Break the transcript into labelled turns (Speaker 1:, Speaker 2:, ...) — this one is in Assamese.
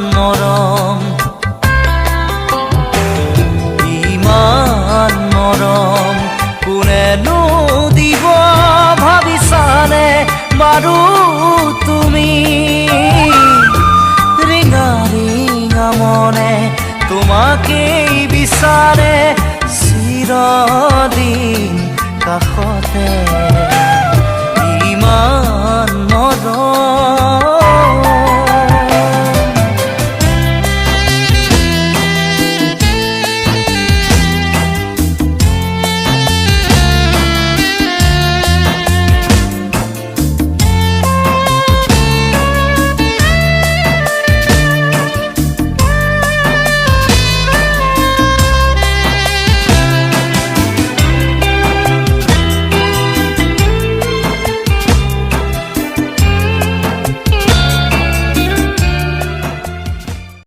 Speaker 1: মৰম ইমান মৰম কোনেনো দিব ভাবিছানে বাৰু তুমি ৰিঙা ৰিঙা মনে তোমাকেই বিচাৰে চিৰদিন কাষতে